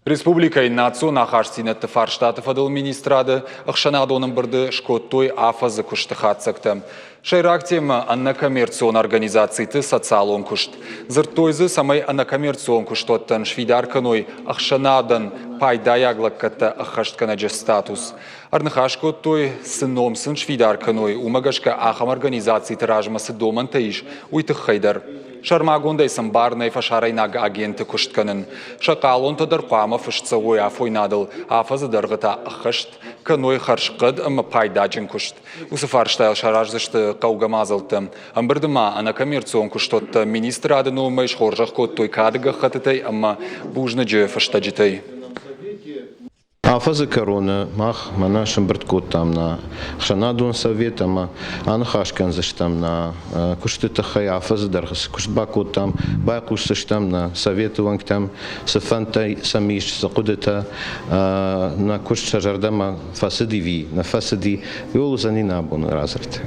Республикай национа харсинетті фарштаты фадыл министрады ақшанадоның бірді шкоттой афазы күшті қатсықты. Шайрақ темі анна коммерцион организацияты социалон күшт. Зырттойзы самай анна коммерцион күштоттан швидарканой ақшанадын пайдаяглық катты ақашткана же статус. Арныха шкоттой сыномсын швидарканой умагашка ахам организацияты ражмасы доман таиш уйты хайдар. Шармагундай самбарнай фашарайнаг агенты күштканын. Шақалон тадар қуама фышцауой афойнадыл, афазы дарғыта ақышт, каной харшқыд ымы пайдачын күшт. Усы фарштайл шаражзышты қаугамазылты. Амбірдіма ана коммерцион күштотты министр адыны умайш хоржақ коттой кадыға қатытай ымы бужны жы фыштаджытай. Афазы корона, мах, мана шамбрт кот там на Хшанадон совет, ама анхашкан заштам на куштыта хай афазы дархас, куштба кот там, бай куштыштам на советуванг там, сафантай самиш, сакудета на кушт шажардама фасади ви, на фасади, виолу занина абон разрт.